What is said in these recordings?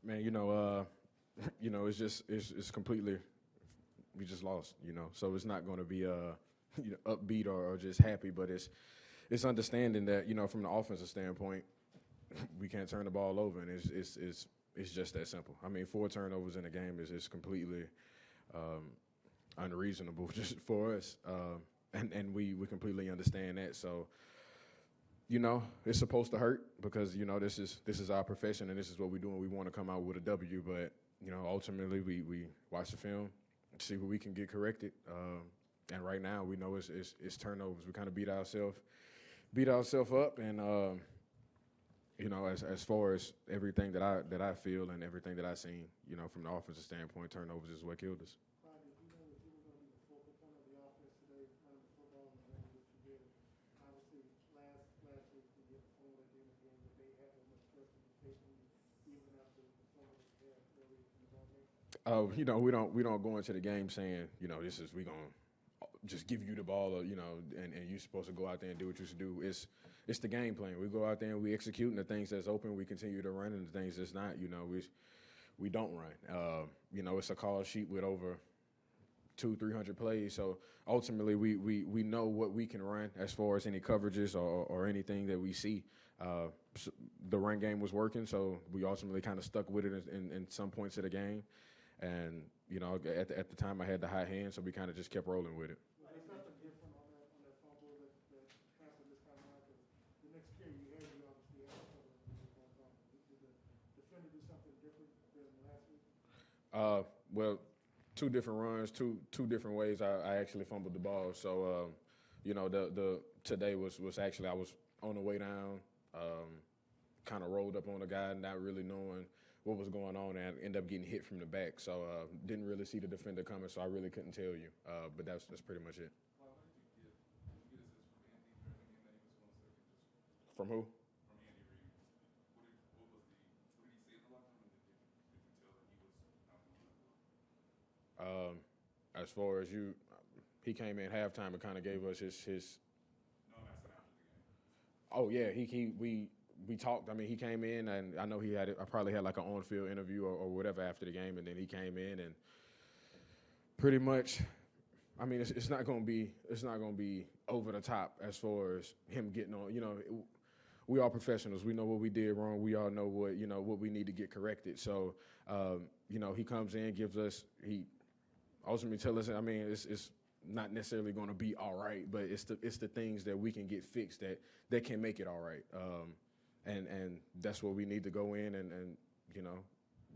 Man, it's completely we just lost. So it's not going to be upbeat or just happy, but it's understanding that from the offensive standpoint, we can't turn the ball over, and it's just that simple. I mean, 4 turnovers in a game is completely unreasonable just for us, and we completely understand that. So it's supposed to hurt because this is our profession and this is what we do, and we want to come out with a W. But ultimately we watch the film, see what we can get corrected, and right now we know it's turnovers. We kind of beat ourselves up, and as far as everything that I feel and everything that I seen, from the offensive standpoint, turnovers is what killed us. Clyde, did you know that you were going to be the focal point of the offense today, running the football in the manner that you did? Obviously, last week you get the phone at the end of the game, but they had as much trust in the faith in you, even after the phone was there early in the ball game. We don't go into the game saying this is we gonna just give you the ball, or, and you're supposed to go out there and do what you should do. It's the game plan. We go out there and we execute, and the things that's open, we continue to run, and the things that's not, we don't run. It's a call sheet with over 200-300 plays. So ultimately, we know what we can run as far as any coverages or anything that we see. The run game was working, so we ultimately kind of stuck with it in some points of the game. And at the time, I had the hot hand, so we kind of just kept rolling with it. Was there something different on that fumble that happened this time around? Because the next carry you had, you obviously had a fumble and you were going to Did the defender do something different than last week? Well, 2 different runs, two different ways I actually fumbled the ball. So, the today was actually I was on the way down, kind of rolled up on a guy, not really knowing what was going on, and I ended up getting hit from the back. So didn't really see the defender coming, so I really couldn't tell you. But that's pretty much it. From who? As far as he came in halftime and kind of gave us his. Oh yeah, we talked. I mean, he came in, and I know I probably had like an on-field interview or whatever after the game, and then he came in and pretty much. I mean, it's not gonna be over the top as far as him getting on. We are professionals. We know what we did wrong. We all know what we need to get corrected. So he comes in, gives us he ultimately tells us. I mean, it's not necessarily going to be all right, but it's the things that we can get fixed that can make it all right. And that's what we need to go in and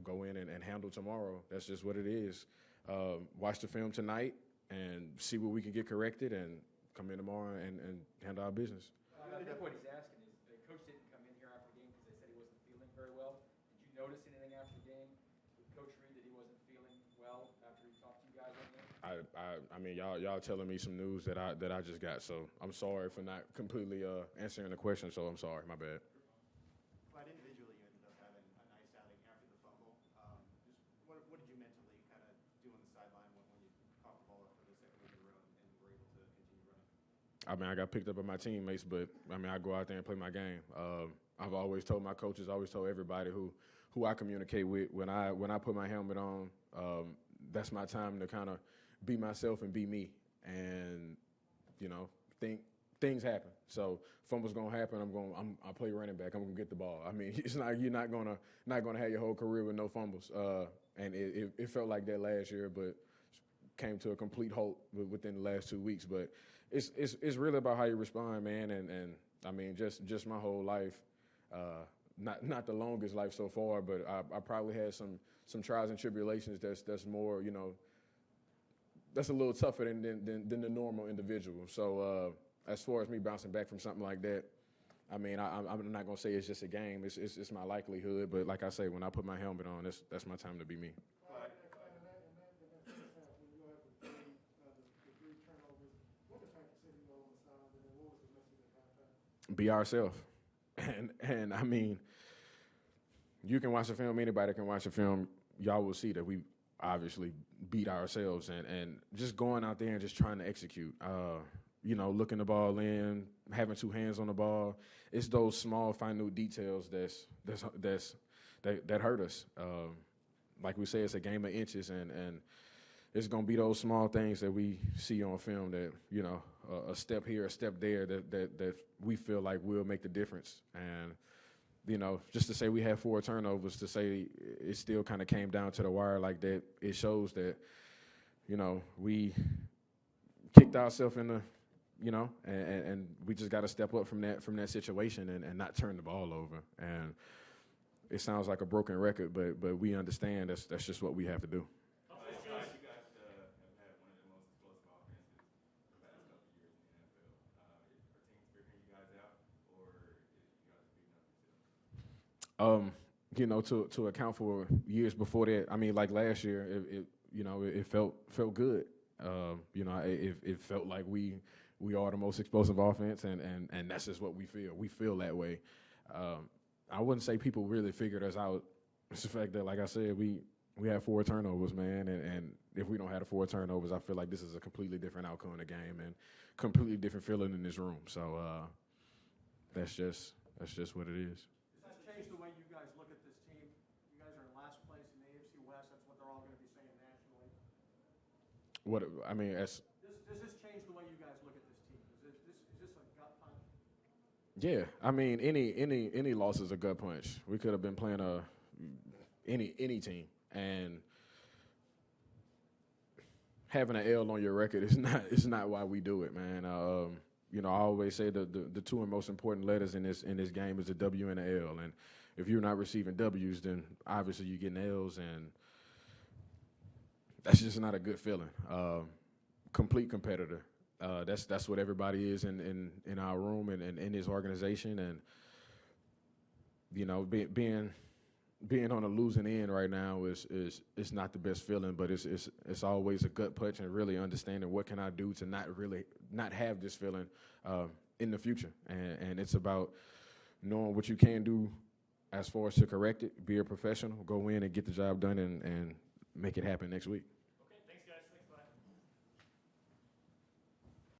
go in and handle tomorrow. That's just what it is. Watch the film tonight and see what we can get corrected, and come in tomorrow and handle our business. I think what he's asking is the coach didn't come in here after the game because they said he wasn't feeling very well. Did you notice anything after the game with Coach Reed that he wasn't feeling well after he talked to you guys on there? I mean, y'all telling me some news that I just got, so I'm sorry for not completely answering the question. So I'm sorry, my bad. But individually, you ended up having a nice outing after the fumble. Just what did you mentally kind of do on the sideline when you caught the ball up for the second week in a row and were able to continue running? I mean, I got picked up by my teammates, but I mean, I go out there and play my game. I've always told my coaches, always told everybody who I communicate with, when I put my helmet on, that's my time to kind of be myself and be me. And things happen. So fumbles gonna happen. I play running back. I'm gonna get the ball. I mean, it's not you're not gonna have your whole career with no fumbles. And it felt like that last year, but came to a complete halt within the last 2 weeks. But it's really about how you respond, man. And I mean, just my whole life. Not the longest life so far, but I probably had some trials and tribulations that's more, that's a little tougher than the normal individual. So as far as me bouncing back from something like that, I mean, I'm not gonna say it's just a game. It's my likelihood, but like I say, when I put my helmet on, that's my time to be me. Be ourselves, and I mean, you can watch the film. Anybody can watch the film. Y'all will see that we obviously beat ourselves, and just going out there and just trying to execute. Looking the ball in, having 2 hands on the ball. It's those small, minute details that hurt us. Like we say, it's a game of inches, and it's going to be those small things that we see on film that, you know, a step here, a step there that we feel like will make the difference. And, you know, just to say we had 4 turnovers, to say it still kind of came down to the wire like that, it shows that, you know, we kicked ourselves in the, you know, and we just got to step up from that situation and not turn the ball over. And it sounds like a broken record, but we understand that's just what we have to do. You know, to account for years before that, I mean, like last year, it felt good. You know, it felt like we are the most explosive offense, and that's just what we feel. We feel that way. I wouldn't say people really figured us out. It's the fact that, like I said, we had 4 turnovers, man, and if we don't have the 4 turnovers, I feel like this is a completely different outcome of the game and completely different feeling in this room. So that's just what it is. Does that change the way you guys look at this team? You guys are in last place in the AFC West. That's what they're all going to be saying nationally. What I mean, does this change the way you guys look at this team? Is this a gut punch? Yeah, I mean, any loss is a gut punch. We could have been playing any team, and having an L on your record is not why we do it, man. You know, I always say the 2 most important letters in this game is a W and an L, and if you're not receiving W's, then obviously you're getting L's, and that's just not a good feeling. Complete competitor. That's what everybody is in our room and in this organization, and you know, being on a losing end right now is not the best feeling, but it's always a gut punch and really understanding what can I do to not have this feeling in the future, and it's about knowing what you can do as far as to correct it, be a professional, go in and get the job done, and make it happen next week.